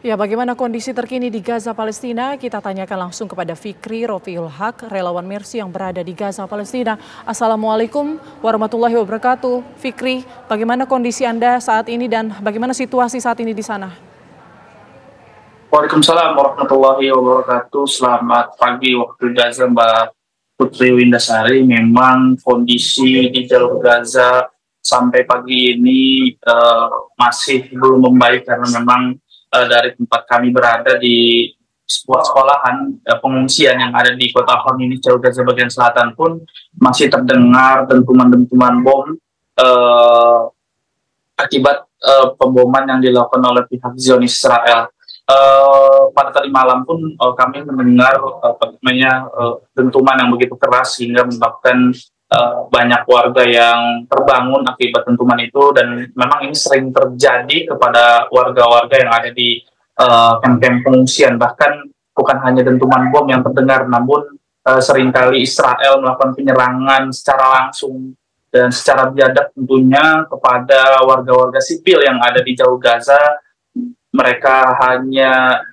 Ya, bagaimana kondisi terkini di Gaza, Palestina? Kita tanyakan langsung kepada Fikri Rofiul Haq, relawan Mercy yang berada di Gaza, Palestina. Assalamualaikum warahmatullahi wabarakatuh. Fikri, bagaimana kondisi Anda saat ini dan bagaimana situasi saat ini di sana? Waalaikumsalam warahmatullahi wabarakatuh. Selamat pagi waktu Gaza, Mbak Putri Windasari. Memang kondisi di jalur Gaza sampai pagi ini masih belum membaik karena memang dari tempat kami berada di sebuah sekolahan pengungsian yang ada di kota Khan ini, jalur Gaza bagian selatan pun masih terdengar dentuman-dentuman bom akibat pemboman yang dilakukan oleh pihak Zionis Israel. Pada tadi malam pun kami mendengar dentuman yang begitu keras sehingga menyebabkan banyak warga yang terbangun akibat dentuman itu, dan memang ini sering terjadi kepada warga-warga yang ada di kamp-kamp pengungsian. Bahkan bukan hanya dentuman bom yang terdengar, namun seringkali Israel melakukan penyerangan secara langsung dan secara biadab tentunya kepada warga-warga sipil yang ada di jalur Gaza. Mereka hanya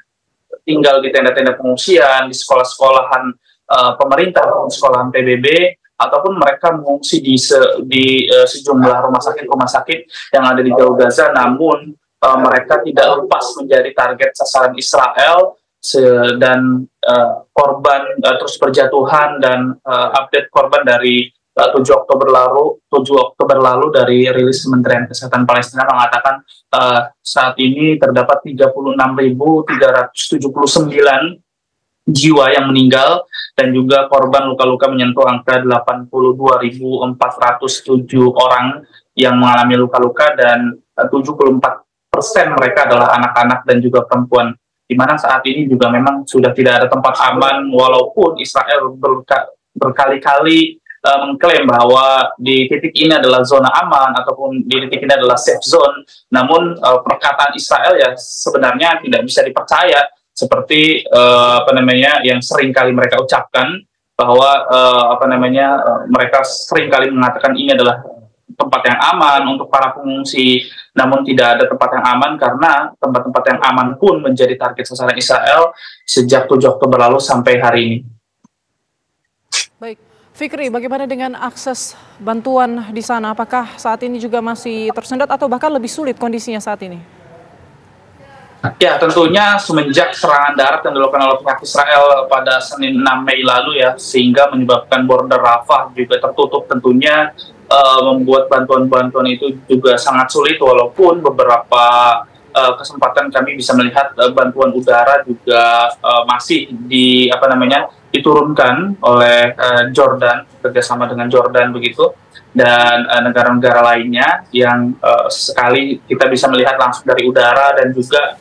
tinggal di tenda-tenda pengungsian, di sekolah-sekolahan pemerintah, sekolahan PBB, ataupun mereka mengungsi di sejumlah rumah sakit yang ada di jalur Gaza. Namun mereka tidak lepas menjadi target sasaran Israel, dan korban terus berjatuhan. Dan update korban dari 7 Oktober lalu dari rilis Kementerian Kesehatan Palestina mengatakan saat ini terdapat 36.379 jiwa yang meninggal, dan juga korban luka-luka menyentuh angka 82.407 orang yang mengalami luka-luka, dan 74% mereka adalah anak-anak dan juga perempuan, di mana saat ini juga memang sudah tidak ada tempat aman. Walaupun Israel berkali-kali mengklaim bahwa di titik ini adalah zona aman ataupun di titik ini adalah safe zone, namun perkataan Israel ya sebenarnya tidak bisa dipercaya, seperti yang sering kali mereka ucapkan bahwa mereka sering kali mengatakan ini adalah tempat yang aman untuk para pengungsi, namun tidak ada tempat yang aman karena tempat-tempat yang aman pun menjadi target sasaran Israel sejak 7 Oktober lalu sampai hari ini. Baik, Fikri, bagaimana dengan akses bantuan di sana? Apakah saat ini juga masih tersendat atau bahkan lebih sulit kondisinya saat ini? Ya, tentunya semenjak serangan darat yang dilakukan oleh pihak Israel pada Senin 6 Mei lalu ya, sehingga menyebabkan border Rafah juga tertutup, tentunya membuat bantuan-bantuan itu juga sangat sulit. Walaupun beberapa kesempatan kami bisa melihat bantuan udara juga masih diturunkan oleh Jordan, kerjasama dengan Jordan begitu, dan negara-negara lainnya yang sekali kita bisa melihat langsung dari udara. Dan juga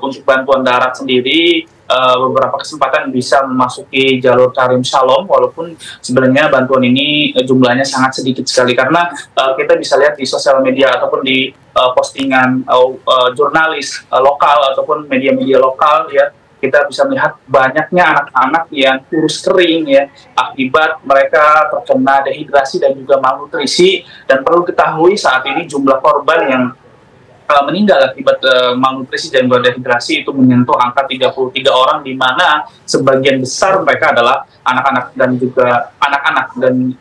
untuk bantuan darat sendiri beberapa kesempatan bisa memasuki jalur Karim Shalom, walaupun sebenarnya bantuan ini jumlahnya sangat sedikit sekali, karena kita bisa lihat di sosial media ataupun di postingan jurnalis lokal ataupun media-media lokal ya, kita bisa melihat banyaknya anak-anak yang kurus kering ya, akibat mereka terkena dehidrasi dan juga malnutrisi. Dan perlu ketahui saat ini jumlah korban yang meninggal akibat malnutrisi dan dehidrasi itu menyentuh angka 33 orang, di mana sebagian besar mereka adalah anak-anak dan juga anak-anak. Dan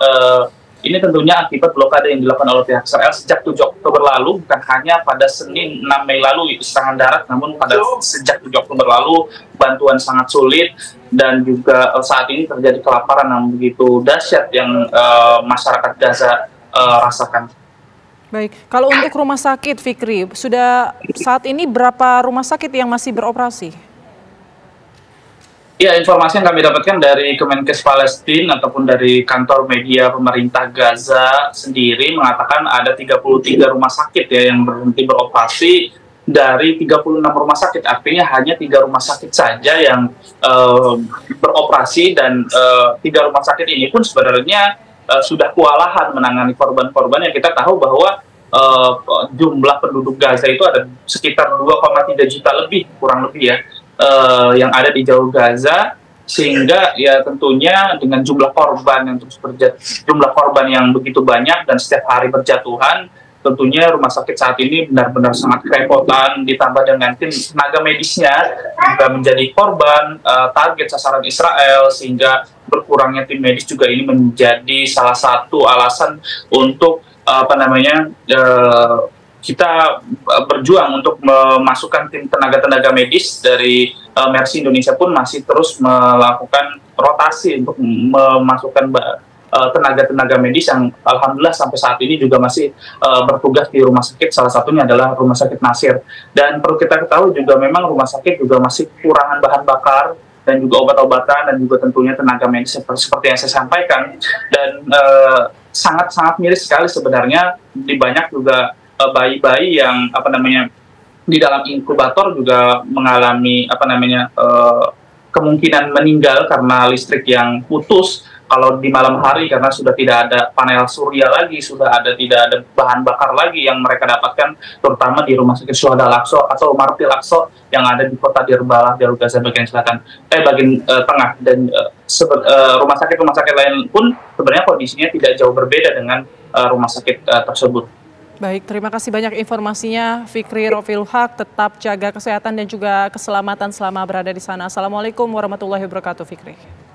ini tentunya akibat blokade yang dilakukan oleh pihak Israel sejak 7 Oktober lalu, bukan hanya pada Senin 6 Mei lalu serangan darat, namun pada sejak 7 Oktober lalu bantuan sangat sulit. Dan juga saat ini terjadi kelaparan yang begitu dahsyat yang masyarakat Gaza rasakan. Baik, kalau untuk rumah sakit, Fikri, sudah saat ini berapa rumah sakit yang masih beroperasi? Ya, informasi yang kami dapatkan dari Kemenkes Palestina ataupun dari kantor media pemerintah Gaza sendiri mengatakan ada 33 rumah sakit ya yang berhenti beroperasi dari 36 rumah sakit. Artinya hanya 3 rumah sakit saja yang beroperasi, dan 3 rumah sakit ini pun sebenarnya sudah kewalahan menangani korban-korban yang kita tahu bahwa jumlah penduduk Gaza itu ada sekitar 2,3 juta lebih, kurang lebih ya, yang ada di jalur Gaza, sehingga ya tentunya dengan jumlah korban yang begitu banyak dan setiap hari berjatuhan, tentunya rumah sakit saat ini benar-benar sangat kerepotan, ditambah dengan tim tenaga medisnya juga menjadi korban target sasaran Israel, sehingga berkurangnya tim medis juga ini menjadi salah satu alasan untuk kita berjuang untuk memasukkan tim tenaga-tenaga medis dari Mercy Indonesia pun masih terus melakukan rotasi untuk memasukkan tenaga-tenaga medis yang alhamdulillah sampai saat ini juga masih bertugas di rumah sakit, salah satunya adalah Rumah Sakit Nasir. Dan perlu kita ketahui juga memang rumah sakit juga masih kekurangan bahan bakar dan juga obat-obatan dan juga tentunya tenaga medis seperti yang saya sampaikan. Dan sangat-sangat miris sekali sebenarnya, di banyak juga bayi-bayi yang di dalam inkubator juga mengalami kemungkinan meninggal karena listrik yang putus kalau di malam hari, karena sudah tidak ada panel surya lagi, tidak ada bahan bakar lagi yang mereka dapatkan, terutama di Rumah Sakit Syuhada Al-Aqsa atau Marti Al-Aqsa yang ada di kota Dirbalah, Jalur Gaza bagian selatan, bagian tengah. Dan rumah sakit lain pun sebenarnya kondisinya tidak jauh berbeda dengan rumah sakit tersebut. Baik, terima kasih banyak informasinya Fikri Rofiul Haq. Tetap jaga kesehatan dan juga keselamatan selama berada di sana. Assalamualaikum warahmatullahi wabarakatuh, Fikri.